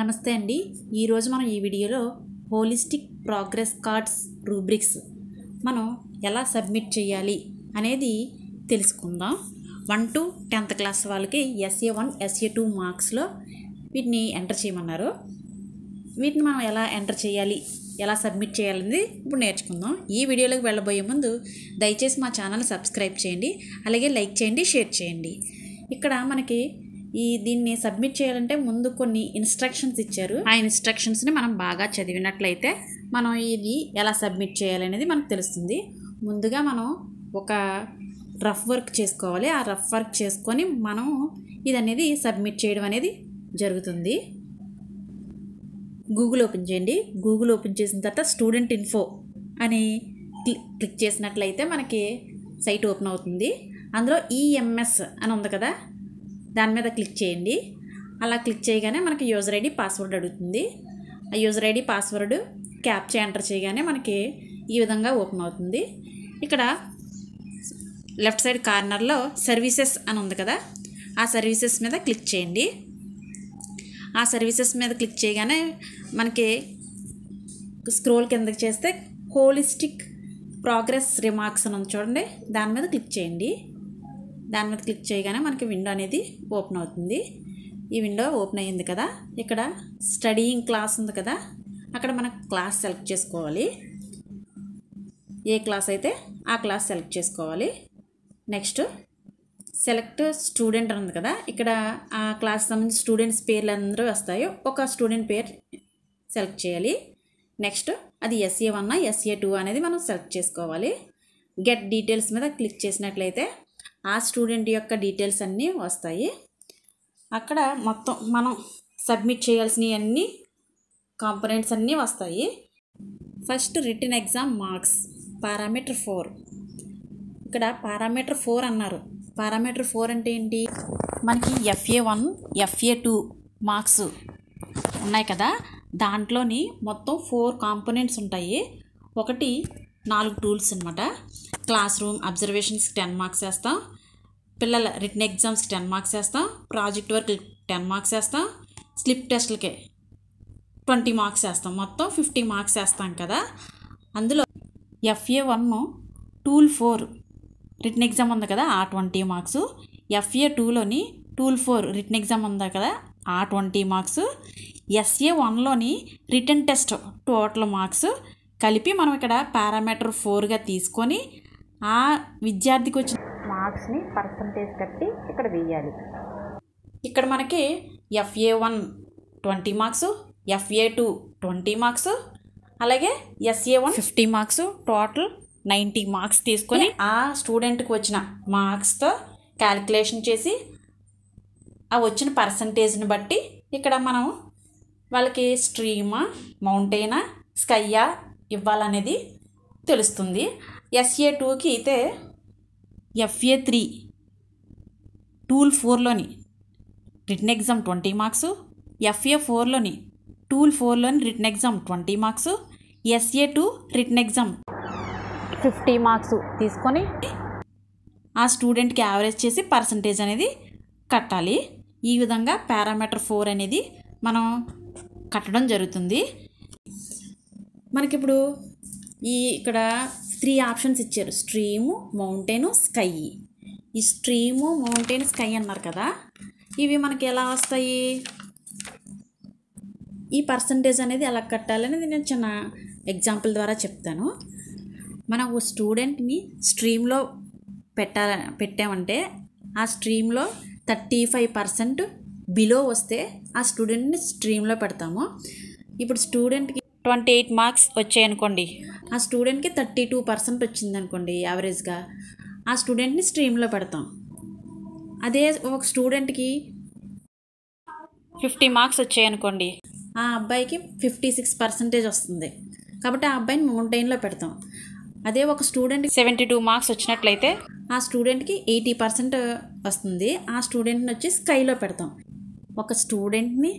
నమస్తే అండి. ఈరోజు మనం ఈ వీడియోలో హోలిస్టిక్ ప్రోగ్రెస్ కార్డ్స్ రూబ్రిక్స్ మనం ఎలా సబ్మిట్ చేయాలి అనేది తెలుసుకుందాం. 1 to 10th క్లాస్ వాళ్ళకి SA1 SA2 మార్క్స్లో వీటిని ఎంటర్ చేయమన్నారు. వీటిని మనం ఎలా ఎంటర్ చేయాలి, ఎలా సబ్మిట్ చేయాలనేది ఇప్పుడు నేర్చుకుందాం. ఈ వీడియోలోకి వెళ్ళబోయే ముందు దయచేసి మా ఛానల్ సబ్స్క్రైబ్ చేయండి, అలాగే లైక్ చేయండి, షేర్ చేయండి. ఇక్కడ మనకి దీన్ని సబ్మిట్ చేయాలంటే ముందు కొన్ని ఇన్స్ట్రక్షన్స్ ఇచ్చారు. ఆ ఇన్స్ట్రక్షన్స్ని మనం బాగా చదివినట్లయితే మనం ఇది ఎలా సబ్మిట్ చేయాలనేది మనకు తెలుస్తుంది. ముందుగా మనం ఒక రఫ్ వర్క్ చేసుకోవాలి. ఆ రఫ్ వర్క్ చేసుకొని మనం ఇది అనేది సబ్మిట్ చేయడం అనేది జరుగుతుంది. గూగుల్ ఓపెన్ చేయండి. గూగుల్ ఓపెన్ చేసిన తర్వాత స్టూడెంట్ ఇన్ఫో అని క్లిక్ చేసినట్లయితే మనకి సైట్ ఓపెన్ అవుతుంది. అందులో EMS అని ఉంది కదా, దాని మీద క్లిక్ చేయండి. అలా క్లిక్ చేయగానే మనకి యూజర్ ఐడి పాస్వర్డ్ అడుగుతుంది. ఆ user ID password captcha enter చేయగానే మనకి ఈ విధంగా ఓపెన్ అవుతుంది. ఇక్కడ లెఫ్ట్ సైడ్ కార్నర్లో సర్వీసెస్ అని ఉంది కదా, ఆ సర్వీసెస్ మీద క్లిక్ చేయండి. ఆ సర్వీసెస్ మీద క్లిక్ చేయగానే మనకి స్క్రోల్ కిందకి చేస్తే హోలిస్టిక్ ప్రోగ్రెస్ రిమార్క్స్ అని ఉంది చూడండి, దాని మీద క్లిక్ చేయండి. దాని మీద క్లిక్ చేయగానే మనకి విండో అనేది ఓపెన్ అవుతుంది. ఈ విండో ఓపెన్ అయ్యింది కదా, ఇక్కడ స్టడీయింగ్ క్లాస్ ఉంది కదా, అక్కడ మనం క్లాస్ సెలెక్ట్ చేసుకోవాలి. ఏ క్లాస్ అయితే ఆ క్లాస్ సెలెక్ట్ చేసుకోవాలి. నెక్స్ట్ సెలెక్ట్ స్టూడెంట్ ఉంది కదా, ఇక్కడ ఆ క్లాస్ సంబంధించిన స్టూడెంట్స్ పేర్లు అందరూ వస్తాయి. ఒక స్టూడెంట్ పేరు సెలెక్ట్ చేయాలి. నెక్స్ట్ అది SA1 SA2 అనేది మనం సెలెక్ట్ చేసుకోవాలి. గెట్ డీటెయిల్స్ మీద క్లిక్ చేసినట్లయితే ఆ స్టూడెంట్ యొక్క డీటెయిల్స్ అన్నీ వస్తాయి. అక్కడ మొత్తం మనం సబ్మిట్ చేయాల్సినవి అన్నీ కాంపోనెంట్స్ అన్నీ వస్తాయి. First written exam marks parameter 4. ఇక్కడ పారామీటర్ 4 అన్నారు. పారామీటర్ 4 అంటే ఏంటి? మనకి FA1 FA2 మార్క్స్ ఉన్నాయి కదా, దాంట్లోని మొత్తం 4 కాంపోనెంట్స్ ఉంటాయి. ఒకటి 4 టూల్స్ అనమాట. క్లాస్ రూమ్ అబ్జర్వేషన్స్కి 10 మార్క్స్ వేస్తాం, పిల్లల రిటన్ ఎగ్జామ్స్కి 10 మార్క్స్ వేస్తాం, ప్రాజెక్ట్ వర్క్ 10 మార్క్స్ వేస్తాం, స్లిప్ టెస్ట్లకి 20 మార్క్స్ వేస్తాం. మొత్తం 50 మార్క్స్ వేస్తాం కదా. అందులో FA1 టూల్ 4 రిటన్ ఎగ్జామ్ ఉంది కదా, ఆ 20 మార్క్స్. FA2లోని టూల్ 4 రిటన్ ఎగ్జామ్ ఉంది కదా, ఆ 20 మార్క్స్. SA1లోని రిటన్ టెస్ట్ టోటల్ మార్క్స్ కలిపి మనం ఇక్కడ పారామీటర్ 4గా తీసుకొని ఆ విద్యార్థికి వచ్చిన మార్క్స్ని పర్సంటేజ్ కట్టి ఇక్కడ వేయాలి. ఇక్కడ మనకి FA1 20 మార్క్స్, FA2 20 మార్క్స్, అలాగే SA1 50 మార్క్స్, టోటల్ 90 మార్క్స్ తీసుకొని ఆ స్టూడెంట్కి వచ్చిన మార్క్స్తో క్యాలిక్యులేషన్ చేసి ఆ వచ్చిన పర్సంటేజ్ని బట్టి ఇక్కడ మనం వాళ్ళకి స్ట్రీమా, మౌంటైనా, స్కైయా ఇవ్వాలనేది తెలుస్తుంది. SA2కి అయితే FA3 టూల్ 4లోని రిటన్ ఎగ్జామ్ 20 మార్క్స్, FA4లోని టూల్ 4లోని written exam 20 marks, SA2 written exam 50 marks తీసుకొని ఆ స్టూడెంట్కి యావరేజ్ చేసి పర్సంటేజ్ అనేది కట్టాలి. ఈ విధంగా పారామీటర్ 4 అనేది మనం కట్టడం జరుగుతుంది. మనకిప్పుడు ఇక్కడ 3 ఆప్షన్స్ ఇచ్చారు: స్ట్రీము, మౌంటైన్, స్కై. ఈ స్ట్రీము, మౌంటైన్, స్కై అన్నారు కదా, ఇవి మనకి ఎలా వస్తాయి? ఈ పర్సంటేజ్ అనేది ఎలా కట్టాలనేది నేను చిన్న ఎగ్జాంపుల్ ద్వారా చెప్తాను. మనం స్టూడెంట్ని స్ట్రీమ్లో పెట్టామంటే ఆ స్ట్రీమ్లో 35% బిలో వస్తే ఆ స్టూడెంట్ని స్ట్రీమ్లో పెడతాము. ఇప్పుడు స్టూడెంట్కి 28 మార్క్స్ వచ్చాయనుకోండి, ఆ స్టూడెంట్కి 32% వచ్చిందనుకోండి యావరేజ్గా, ఆ స్టూడెంట్ని స్ట్రీమ్లో పెడతాం. అదే ఒక స్టూడెంట్కి 50 మార్క్స్ వచ్చాయనుకోండి, ఆ అబ్బాయికి 56% వస్తుంది కాబట్టి ఆ అబ్బాయిని మౌంటైన్లో పెడతాం. అదే ఒక స్టూడెంట్కి 72 మార్క్స్ వచ్చినట్లయితే ఆ స్టూడెంట్కి 80% వస్తుంది, ఆ స్టూడెంట్ని వచ్చి స్కైలో పెడతాం. ఒక స్టూడెంట్ని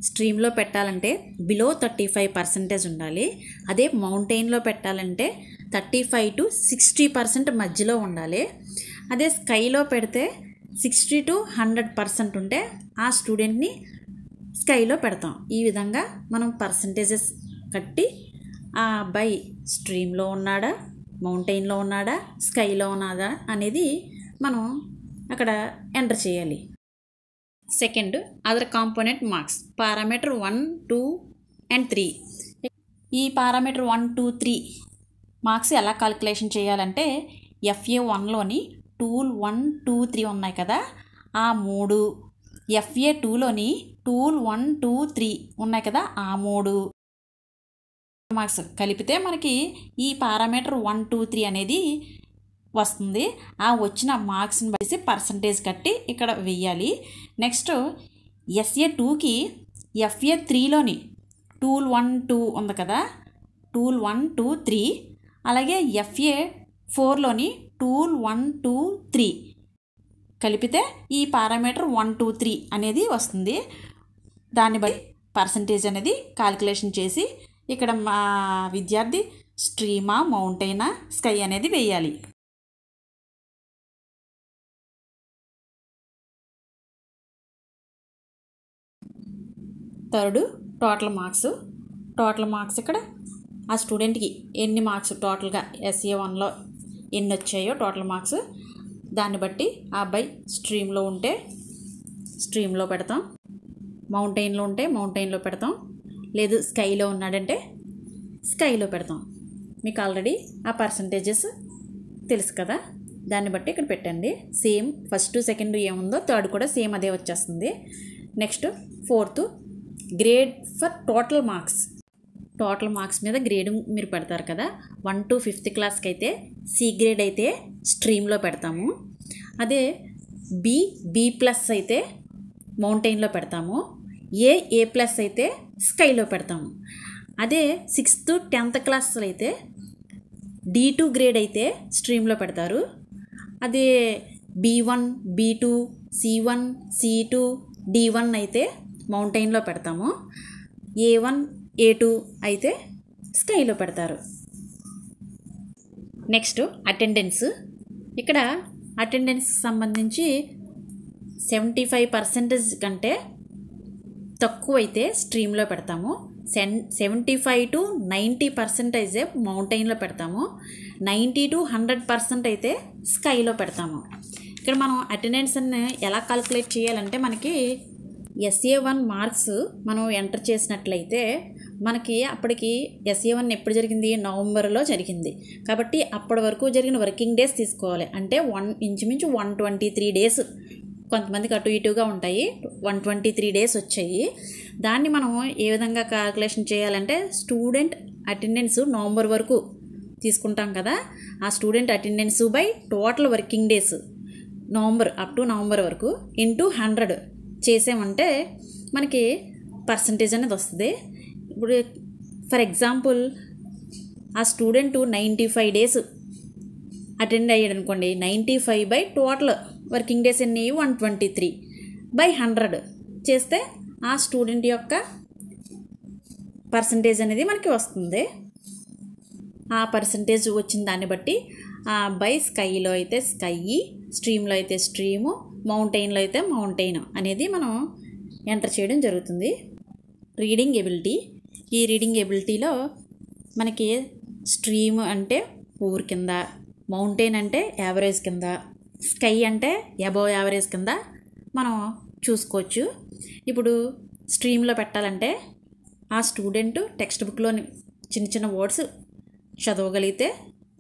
స్ట్రీమ్లో పెట్టాలంటే బిలో 35% ఉండాలి. అదే మౌంటైన్లో పెట్టాలంటే 35 to 60% మధ్యలో ఉండాలి. అదే స్కైలో పెడితే 60 to 100% ఉంటే ఆ స్టూడెంట్ని స్కైలో పెడతాం. ఈ విధంగా మనం పర్సంటేజెస్ కట్టి ఆ అబ్బాయి స్ట్రీమ్లో ఉన్నాడా, మౌంటైన్లో ఉన్నాడా, స్కైలో ఉన్నాడా అనేది మనం అక్కడ ఎంటర్ చేయాలి. Second, other component marks parameter 1, 2 and 3. ఈ పారామీటర్ 1, 2, 3 మార్క్స్ ఎలా కాలిక్యులేషన్ చేయాలంటే FA1లోని టూల్ 1, 2, 3 ఉన్నాయి కదా, ఆ 3, FA2లోని టూల్ 1, 2, 3 ఉన్నాయి కదా, ఆ 3 మార్క్స్ కలిపితే మనకి ఈ పారామీటర్ 1, 2, 3 అనేది వస్తుంది. ఆ వచ్చిన మార్క్స్ని బట్టి పర్సంటేజ్ కట్టి ఇక్కడ వెయ్యాలి. నెక్స్ట్ SA2కి FA3లోని టూల్ 1, 2 ఉంది కదా, టూల్ 1, 2, 3, అలాగే FA4లోని టూల్ 1, 2, 3 కలిపితే ఈ పారామీటర్ 1, 2, 3 అనేది వస్తుంది. దాన్ని బట్టి పర్సంటేజ్ అనేది కాలిక్యులేషన్ చేసి ఇక్కడ మా విద్యార్థి స్ట్రీమా, మౌంటైనా, స్కై అనేది వేయాలి. థర్డ్, టోటల్ మార్క్స్ ఇక్కడ ఆ స్టూడెంట్కి ఎన్ని మార్క్స్ టోటల్గా SA1లో ఎన్ని వచ్చాయో టోటల్ మార్క్స్, దాన్ని బట్టి ఆ అబ్బాయి స్ట్రీమ్లో ఉంటే స్ట్రీమ్లో పెడతాం, మౌంటైన్లో ఉంటే మౌంటైన్లో పెడతాం, లేదు స్కైలో ఉన్నాడంటే స్కైలో పెడతాం. మీకు ఆల్రెడీ ఆ పర్సంటేజెస్ తెలుసు కదా, దాన్ని బట్టి ఇక్కడ పెట్టండి. సేమ్ ఫస్ట్, సెకండ్ ఏముందో థర్డ్ కూడా సేమ్ అదే వచ్చేస్తుంది. Next fourth, grade for total marks మీద గ్రేడింగ్ మీరు పెడతారు కదా. 1 to 5th క్లాస్కి అయితే C గ్రేడ్ అయితే స్ట్రీమ్లో పెడతాము. అదే B+ అయితే మౌంటైన్లో పెడతాము. A+ అయితే స్కైలో పెడతాము. అదే 6th, 10th క్లాస్లో అయితే D2 గ్రేడ్ అయితే స్ట్రీమ్లో పెడతారు. అదే B1, B2, C1, C2, D1 అయితే మౌంటైన్లో పెడతాము. A1, A2 అయితే స్కైలో పెడతారు. Next attendance. ఇక్కడ అటెండెన్స్ సంబంధించి 75% కంటే తక్కువ అయితే స్ట్రీమ్లో పెడతాము. 75 to 90% మౌంటైన్లో పెడతాము. 90 to 100% అయితే స్కైలో పెడతాము. ఇక్కడ మనం అటెండెన్స్ అన్ని ఎలా కాలిక్యులేట్ చేయాలంటే మనకి SA1 మార్క్స్ మనం ఎంటర్ చేసినట్లయితే మనకి అప్పటికి SA1 ఎప్పుడు జరిగింది, నవంబర్లో జరిగింది కాబట్టి అప్పటి వరకు జరిగిన వర్కింగ్ డేస్ తీసుకోవాలి. అంటే ఇంచుమించు 123 డేస్, కొంతమందికి అటు ఇటుగా ఉంటాయి, 123 డేస్ వచ్చాయి. దాన్ని మనం ఏ విధంగా క్యాల్కులేషన్ చేయాలంటే స్టూడెంట్ అటెండెన్స్ నవంబర్ వరకు తీసుకుంటాం కదా, ఆ student attendance by total working days up to November వరకు ఇంటూ 100 చేసామంటే మనకి పర్సంటేజ్ అనేది వస్తుంది. ఇప్పుడు ఫర్ ఎగ్జాంపుల్ ఆ స్టూడెంట్ 95 డేస్ అటెండ్ అయ్యాడు అనుకోండి, 95 బై టోటల్ వర్కింగ్ డేస్ ఎన్ని 123 బై 100 చేస్తే ఆ స్టూడెంట్ యొక్క పర్సంటేజ్ అనేది మనకి వస్తుంది. ఆ పర్సంటేజ్ వచ్చిన దాన్ని బట్టి ఆ అబ్బాయి స్కైలో అయితే స్కై, స్ట్రీమ్లో అయితే స్ట్రీము, మౌంటైన్లో అయితే మౌంటైన్ అనేది మనం ఎంటర్ చేయడం జరుగుతుంది. Reading ability. ఈ రీడింగ్ ఎబిలిటీలో మనకి స్ట్రీమ్ అంటే పూర్ కింద, మౌంటైన్ అంటే యావరేజ్ కింద, స్కై అంటే అబవ్ యావరేజ్ కింద మనం చూసుకోవచ్చు. ఇప్పుడు స్ట్రీమ్లో పెట్టాలంటే ఆ స్టూడెంట్ టెక్స్ట్ బుక్లోని చిన్న చిన్న వర్డ్స్ చదవగలిగితే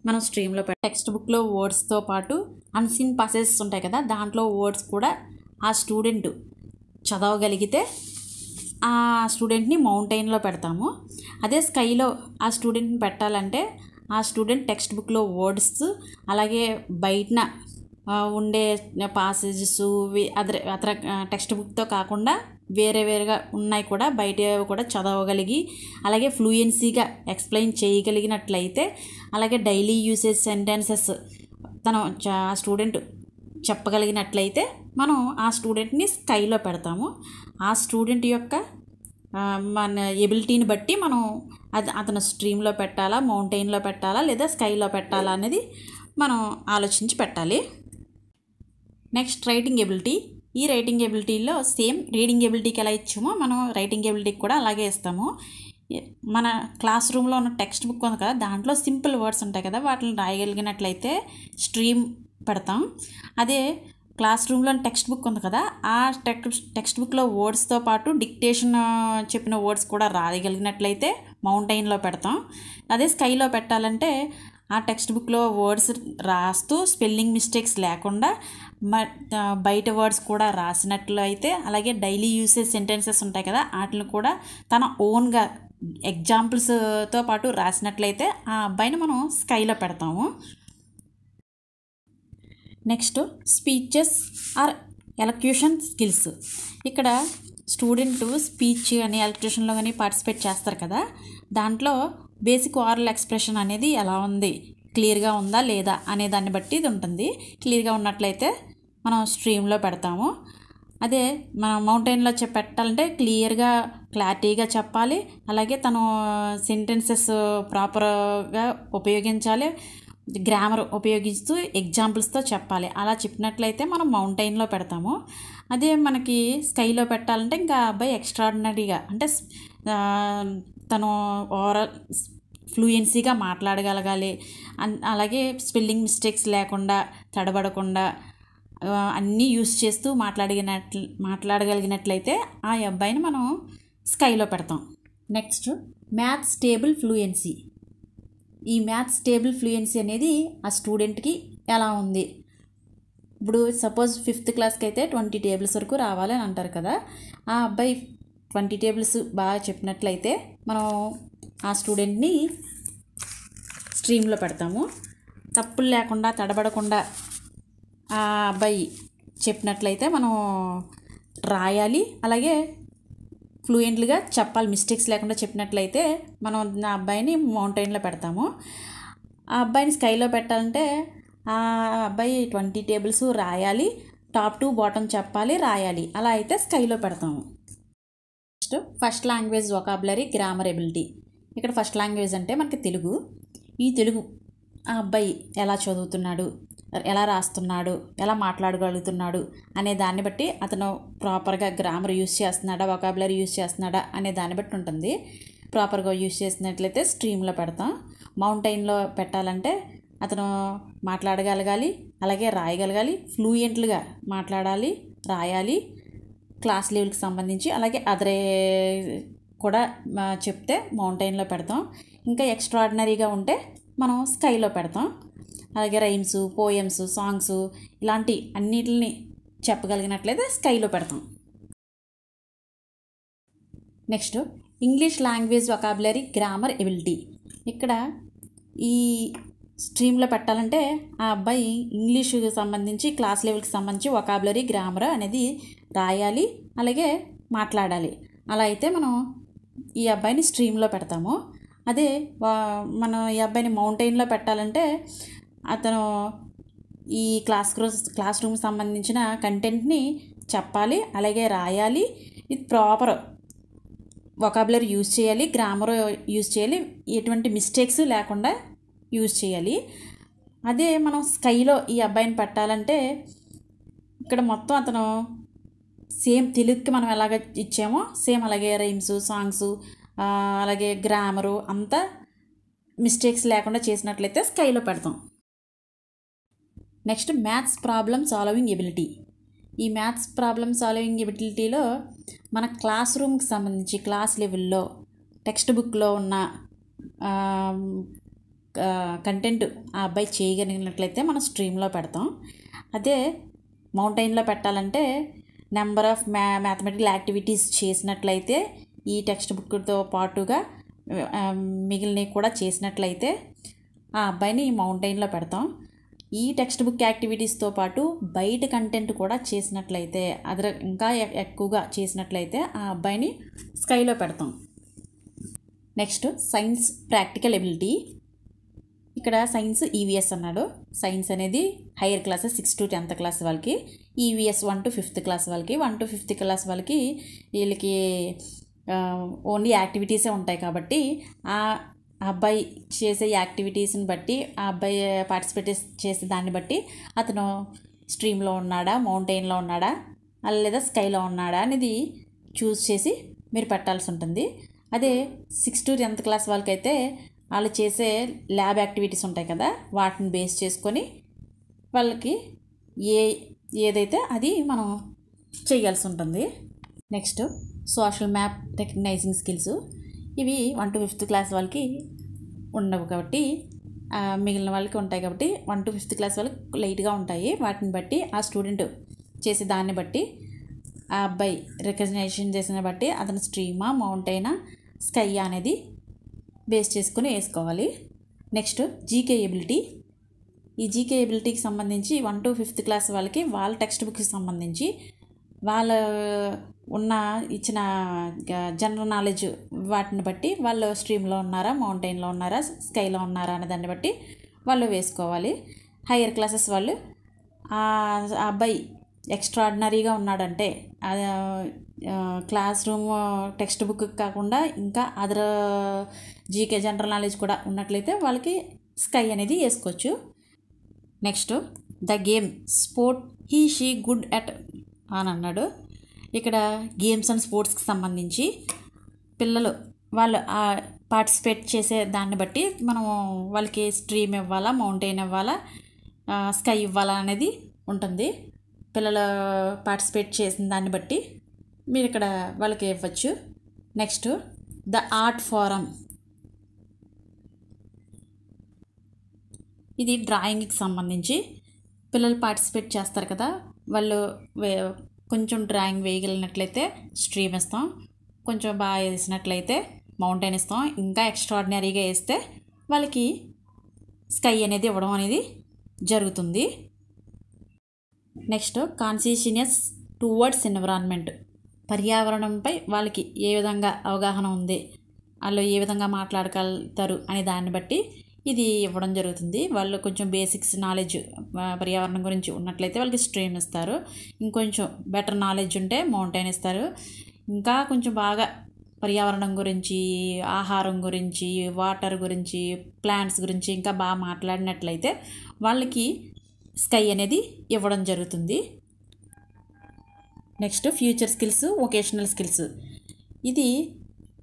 మనం స్ట్రీమ్లో టెక్స్ట్ బుక్లో వర్డ్స్తో పాటు అన్సీన్ పాసెస్ ఉంటాయి కదా, దాంట్లో వర్డ్స్ కూడా ఆ స్టూడెంట్ చదవగలిగితే ఆ స్టూడెంట్ని మౌంటైన్లో పెడతాము. అదే స్కైలో ఆ స్టూడెంట్ని పెట్టాలంటే ఆ స్టూడెంట్ టెక్స్ట్ బుక్లో వర్డ్స్, అలాగే బయటన ఉండే పాసేజెస్ అదర్ టెక్స్ట్ బుక్తో కాకుండా వేరేగా ఉన్నాయి కూడా బయట కూడా చదవగలిగి, అలాగే ఫ్లూయెన్సీగా ఎక్స్ప్లెయిన్ చేయగలిగినట్లయితే, అలాగే డైలీ యూసేజ్ సెంటెన్సెస్ ఆ స్టూడెంట్ చెప్పగలిగినట్లయితే మనం ఆ స్టూడెంట్ని స్కైలో పెడతాము. ఆ స్టూడెంట్ యొక్క మన ఎబిలిటీని బట్టి మనం అతను స్ట్రీమ్లో పెట్టాలా, మౌంటైన్లో పెట్టాలా, లేదా స్కైలో పెట్టాలా అనేది మనం ఆలోచించి పెట్టాలి. Next writing ability. ఈ రైటింగ్ ఎబిలిటీలో సేమ్ రీడింగ్ ఎబిలిటీకి ఎలా ఇచ్చామో మనం రైటింగ్ ఎబిలిటీకి కూడా అలాగే ఇస్తాము. మన క్లాస్ రూమ్లో ఉన్న టెక్స్ట్ బుక్ ఉంది కదా, దాంట్లో సింపుల్ వర్డ్స్ ఉంటాయి కదా, వాటిని రాయగలిగినట్లయితే స్ట్రీమ్ పెడతాం. అదే క్లాస్ రూమ్లో టెక్స్ట్ బుక్ ఉంది కదా, ఆ టెక్స్ట్ బుక్లో వర్డ్స్తో పాటు డిక్టేషన్ చెప్పిన వర్డ్స్ కూడా రాయగలిగినట్లయితే మౌంటైన్లో పెడతాం. అదే స్కైలో పెట్టాలంటే ఆ టెక్స్ట్ బుక్లో వర్డ్స్ రాస్తూ స్పెల్లింగ్ మిస్టేక్స్ లేకుండా బయట వర్డ్స్ కూడా రాసినట్లు అయితే, అలాగే డైలీ యూసేజ్ సెంటెన్సెస్ ఉంటాయి కదా, వాటిని కూడా తన ఓన్గా ఎగ్జాంపుల్స్తో పాటు రాసినట్లయితే ఆ అబ్బాయిని మనం స్కైలో పెడతాము. Next speeches or elocution skills. ఇక్కడ స్టూడెంట్ స్పీచ్ అని ఎలక్యూషన్లో కానీ పార్టిసిపేట్ చేస్తారు కదా, దాంట్లో బేసిక్ ఓరల్ ఎక్స్ప్రెషన్ అనేది ఎలా ఉంది, క్లియర్గా ఉందా లేదా అనే దాన్ని బట్టి ఇది ఉంటుంది. క్లియర్గా ఉన్నట్లయితే మనం స్ట్రీమ్లో పెడతాము. అదే మనం మౌంటైన్లో పెట్టాలంటే క్లారిటీగా చెప్పాలి, అలాగే తను సెంటెన్సెస్ ప్రాపర్గా ఉపయోగించాలి, గ్రామర్ ఉపయోగిస్తూ ఎగ్జాంపుల్స్తో చెప్పాలి. అలా చెప్పినట్లయితే మనం మౌంటైన్లో పెడతాము. అదే మనకి స్కైలో పెట్టాలంటే ఇంకా అబ్బాయి ఎక్స్ట్రాడినరీగా అంటే తను ఓవరాల్ ఫ్లూయెన్సీగా మాట్లాడగలగాలి, అలాగే స్పెల్లింగ్ మిస్టేక్స్ లేకుండా తడబడకుండా అన్నీ యూస్ చేస్తూ మాట్లాడగలిగినట్లయితే ఆ అబ్బాయిని మనం స్కైలో పెడతాం. Next maths table fluency. ఈ మ్యాథ్స్ టేబుల్ ఫ్లూయెన్సీ అనేది ఆ స్టూడెంట్కి ఎలా ఉంది. ఇప్పుడు సపోజ్ 5th క్లాస్కి అయితే 20 టేబుల్స్ వరకు రావాలి అని అంటారు కదా, ఆ అబ్బాయి 20 టేబుల్స్ బాగా చెప్పినట్లయితే మనం ఆ స్టూడెంట్ని స్ట్రీమ్లో పెడతాము. తప్పులు లేకుండా తడబడకుండా ఆ అబ్బాయి చెప్పినట్లయితే మనం రాయాలి, అలాగే ఫ్లూయెంట్గా చెప్పాలి. మిస్టేక్స్ లేకుండా చెప్పినట్లయితే మనం ఆ అబ్బాయిని మౌంటైన్లో పెడతాము. ఆ అబ్బాయిని స్కైలో పెట్టాలంటే ఆ అబ్బాయి 20 టేబుల్స్ రాయాలి, టాప్ టు బాటమ్ చెప్పాలి, రాయాలి. అలా అయితే స్కైలో పెడతాము. Next first language vocabulary grammar ability. ఇక్కడ ఫస్ట్ లాంగ్వేజ్ అంటే మనకి తెలుగు. ఈ తెలుగు ఆ అబ్బాయి ఎలా చదువుతున్నాడు, ఎలా రాస్తున్నాడు, ఎలా మాట్లాడగలుగుతున్నాడు అనే దాన్ని బట్టి అతను ప్రాపర్గా గ్రామర్ యూస్ చేస్తున్నాడా, వొకాబులరీ యూస్ చేస్తున్నాడా అనే దాన్ని బట్టి ఉంటుంది. ప్రాపర్గా యూస్ చేసినట్లయితే స్ట్రీమ్లో పెడతాం. మౌంటైన్లో పెట్టాలంటే అతను మాట్లాడగలగాలి, అలాగే రాయగలగాలి, ఫ్లూయెంట్గా మాట్లాడాలి, రాయాలి, క్లాస్ లెవెల్కి సంబంధించి, అలాగే అదరే కూడా చెప్తే మౌంటైన్లో పెడతాం. ఇంకా ఎక్స్ట్రాడినరీగా ఉంటే మనం స్కైలో పెడతాం. అలాగే రైమ్స్, పోయమ్స్, సాంగ్స్ ఇలాంటి అన్నిటిని చెప్పగలిగినట్లయితే స్కైలో పెడతాం. Next English language vocabulary grammar ability. ఇక్కడ ఈ స్ట్రీమ్లో పెట్టాలంటే ఆ అబ్బాయి ఇంగ్లీషుకి సంబంధించి క్లాస్ లెవెల్కి సంబంధించి వొకాబులరీ గ్రామర్ అనేది రాయాలి, అలాగే మాట్లాడాలి. అలా అయితే మనం ఈ అబ్బాయిని స్ట్రీమ్లో పెడతాము. అదే మనం ఈ అబ్బాయిని మౌంటైన్లో పెట్టాలంటే అతను ఈ క్లాస్ రూమ్ సంబంధించిన కంటెంట్ని చెప్పాలి, అలాగే రాయాలి, ఇది ప్రాపర్ వొకాబులరీ యూజ్ చేయాలి, గ్రామర్ యూజ్ చేయాలి, ఎటువంటి మిస్టేక్స్ లేకుండా యూజ్ చేయాలి. అదే మనం స్కైలో ఈ అబ్బాయిని పెట్టాలంటే ఇక్కడ మొత్తం అతను సేమ్ తెలుగుకి మనం ఎలాగ ఇచ్చామో సేమ్ అలాగే రైమ్స్, సాంగ్స్, అలాగే గ్రామరు అంతా మిస్టేక్స్ లేకుండా చేసినట్లయితే స్కైలో పెడతాం. Next maths problem solving ability. ఈ మ్యాథ్స్ ప్రాబ్లమ్ సాల్వింగ్ ఎబిలిటీలో మన క్లాస్ రూమ్కి సంబంధించి క్లాస్ లెవెల్లో టెక్స్ట్ బుక్లో ఉన్న కంటెంట్ ఆ అబ్బాయి చేయగలిగినట్లయితే మనం స్ట్రీమ్లో పెడతాం. అదే మౌంటైన్లో పెట్టాలంటే నెంబర్ ఆఫ్ మ్యాథమెటికల్ యాక్టివిటీస్ చేసినట్లయితే ఈ టెక్స్ట్ బుక్తో పాటుగా మిగిలినవి కూడా చేసినట్లయితే ఆ అబ్బాయిని మౌంటైన్లో పెడతాం. ఈ టెక్స్ట్ బుక్ యాక్టివిటీస్తో పాటు బయట కంటెంట్ కూడా చేసినట్లయితే ఇంకా ఎక్కువగా చేసినట్లయితే ఆ అబ్బాయిని స్కైలో పెడతాం. Next science practical ability. ఇక్కడ సైన్స్ ఈవీఎస్ అన్నాడు. సైన్స్ అనేది higher classes 6 to 10th class వాళ్ళకి, ఈవీఎస్ 1 to 5th క్లాస్ వాళ్ళకి. 1 to 5th క్లాస్ వాళ్ళకి వీళ్ళకి ఓన్లీ యాక్టివిటీసే ఉంటాయి కాబట్టి ఆ అబ్బాయి చేసే యాక్టివిటీస్ని బట్టి ఆ అబ్బాయి పార్టిసిపేట్ చేసే దాన్ని బట్టి అతను స్ట్రీమ్లో ఉన్నాడా, మౌంటైన్లో ఉన్నాడా లేదా స్కైలో ఉన్నాడా అనేది చూస్ చేసి మీరు పెట్టాల్సి ఉంటుంది. అదే 6th to 10th క్లాస్ వాళ్ళకైతే వాళ్ళు చేసే ల్యాబ్ యాక్టివిటీస్ ఉంటాయి కదా, వాటిని బేస్ చేసుకొని వాళ్ళకి ఏదైతే అది మనం చేయాల్సి ఉంటుంది. Next social map recognizing skills. ఇవి 1 to 5th క్లాస్ వాళ్ళకి ఉండవు కాబట్టి మిగిలిన వాళ్ళకి ఉంటాయి కాబట్టి 1 to 5th క్లాస్ వాళ్ళకి లైట్గా ఉంటాయి. వాటిని బట్టి ఆ స్టూడెంట్ చేసే దాన్ని బట్టి ఆ అబ్బాయి రికగ్నైజేషన్ చేసిన బట్టి అతను స్ట్రీమా మౌంటైనా స్కై అనేది బేస్ చేసుకుని వేసుకోవాలి. Next GK ability. ఈ జీకే ఎబిలిటీకి సంబంధించి 1 to 5th క్లాస్ వాళ్ళకి వాళ్ళ టెక్స్ట్ బుక్కి సంబంధించి వాళ్ళ ఇచ్చిన జనరల్ నాలెడ్జ్ వాటిని బట్టి వాళ్ళు స్ట్రీమ్లో ఉన్నారా, మౌంటైన్లో ఉన్నారా, స్కైలో ఉన్నారా అనే దాన్ని బట్టి వాళ్ళు వేసుకోవాలి. హయ్యర్ క్లాసెస్ వాళ్ళు ఆ అబ్బాయి ఎక్స్ట్రాడినరీగా ఉన్నాడంటే క్లాస్ రూమ్ టెక్స్ట్ బుక్ కాకుండా ఇంకా అదర్ జీకే జనరల్ నాలెడ్జ్ కూడా ఉన్నట్లయితే వాళ్ళకి స్కై అనేది వేసుకోవచ్చు. Next the game sport he she good at అని అన్నాడు. ఇక్కడ గేమ్స్ అండ్ స్పోర్ట్స్కి సంబంధించి పిల్లలు వాళ్ళు పార్టిసిపేట్ చేసే దాన్ని బట్టి మనం వాళ్ళకి స్ట్రీమ్ ఇవ్వాలా, మౌంటైన్ ఇవ్వాలా, స్కై ఇవ్వాలా అనేది ఉంటుంది. పిల్లలు పార్టిసిపేట్ చేసిన దాన్ని బట్టి మీరు ఇక్కడ వాళ్ళకి ఇవ్వచ్చు. Next the art forum. ఇది డ్రాయింగ్కి సంబంధించి పిల్లలు పార్టిసిపేట్ చేస్తారు కదా, వాళ్ళు కొంచెం డ్రాయింగ్ వేయగలిగినట్లయితే స్ట్రీమ్ ఇస్తాం, కొంచెం బాగా వేసినట్లయితే మౌంటైన్ ఇస్తాం, ఇంకా ఎక్స్ట్రాడినరీగా వేస్తే వాళ్ళకి స్కై అనేది ఇవ్వడం అనేది జరుగుతుంది. Next consciousness towards environment. పర్యావరణంపై వాళ్ళకి ఏ విధంగా అవగాహన ఉంది, వాళ్ళు ఏ విధంగా మాట్లాడగలుగుతారు అనే దాన్ని బట్టి ఇది ఇవ్వడం జరుగుతుంది. వాళ్ళు కొంచెం బేసిక్స్ నాలెడ్జ్ పర్యావరణం గురించి ఉన్నట్లయితే వాళ్ళకి స్ట్రీమ్ ఇస్తారు, ఇంకొంచెం బెటర్ నాలెడ్జ్ ఉంటే మౌంటైన్ ఇస్తారు, ఇంకా కొంచెం బాగా పర్యావరణం గురించి, ఆహారం గురించి, వాటర్ గురించి, ప్లాంట్స్ గురించి ఇంకా బాగా మాట్లాడినట్లయితే వాళ్ళకి స్కై అనేది ఇవ్వడం జరుగుతుంది. Next future skills, vocational skills. ఇది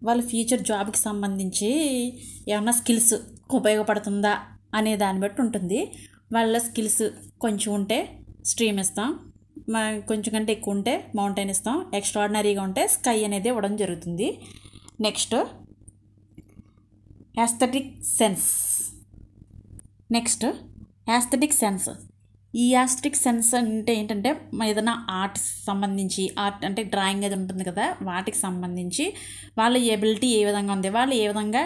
వాళ్ళ ఫ్యూచర్ జాబ్కి సంబంధించి ఏమన్నా స్కిల్స్ ఉపయోగపడుతుందా అనే దాన్ని బట్టి ఉంటుంది. వాళ్ళ స్కిల్స్ కొంచెం ఉంటే స్ట్రీమ్ ఇస్తాం, కొంచెం కంటే ఎక్కువ ఉంటే మౌంటైన్ ఇస్తాం, ఎక్స్ట్రాడినరీగా ఉంటే స్కై అనేది ఇవ్వడం జరుగుతుంది. Next aesthetic sense. Next aesthetic sense. ఈ యాస్థెటిక్ సెన్స్ అంటే ఏంటంటే ఏదైనా ఆర్ట్ సంబంధించి, ఆర్ట్ అంటే డ్రాయింగ్ అది ఉంటుంది కదా, వాటికి సంబంధించి వాళ్ళ ఎబిలిటీ ఏ విధంగా ఉంది, వాళ్ళు ఏ విధంగా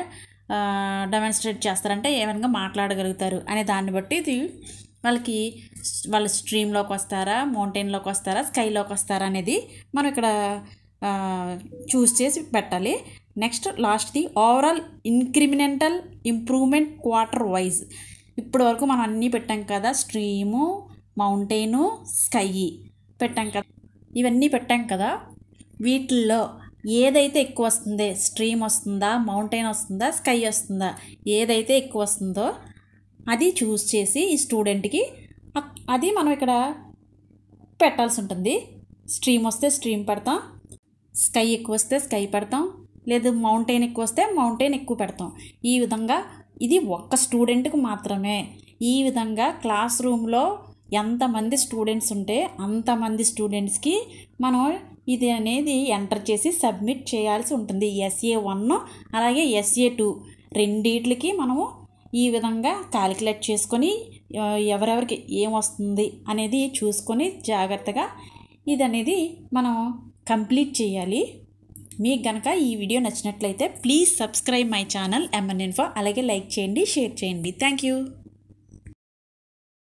డెమాన్స్ట్రేట్ చేస్తారంటే ఏ విధంగా మాట్లాడగలుగుతారు అనే దాన్ని బట్టి ఇది వాళ్ళకి వాళ్ళ స్ట్రీమ్లోకి వస్తారా, మౌంటైన్లోకి వస్తారా, స్కైలోకి వస్తారా అనేది మనం ఇక్కడ చూస్ చేసి పెట్టాలి. నెక్స్ట్ లాస్ట్ది overall incremental improvement quarter wise. ఇప్పటి వరకు మనం అన్నీ పెట్టాం కదా, స్ట్రీము, మౌంటైను, స్కై పెట్టాం కదా, ఇవన్నీ పెట్టాం కదా, వీటిల్లో ఏదైతే ఎక్కువ వస్తుంది, స్ట్రీమ్ వస్తుందా, మౌంటైన్ వస్తుందా, స్కై వస్తుందా, ఏదైతే ఎక్కువ వస్తుందో అది చూస్ చేసి ఈ స్టూడెంట్కి అది మనం ఇక్కడ పెట్టాల్సి ఉంటుంది. స్ట్రీమ్ వస్తే స్ట్రీమ్ పెడతాం, స్కై ఎక్కువ వస్తే స్కై పెడతాం, లేదు మౌంటైన్ ఎక్కువ వస్తే మౌంటైన్ ఎక్కువ పెడతాం. ఈ విధంగా ఇది ఒక్క స్టూడెంట్కి మాత్రమే. ఈ విధంగా క్లాస్ రూమ్లో ఎంతమంది స్టూడెంట్స్ ఉంటే అంతమంది స్టూడెంట్స్కి మనం ఇది అనేది ఎంటర్ చేసి సబ్మిట్ చేయాల్సి ఉంటుంది. SA1 అలాగే SA2 రెండిట్లకి మనము ఈ విధంగా క్యాలిక్యులేట్ చేసుకొని ఎవరెవరికి ఏమొస్తుంది అనేది చూసుకొని జాగ్రత్తగా ఇది అనేది మనం కంప్లీట్ చేయాలి. మీకు కనుక ఈ వీడియో నచ్చినట్లయితే please subscribe my channel MN Info. అలాగే లైక్ చేయండి, షేర్ చేయండి. Thank you.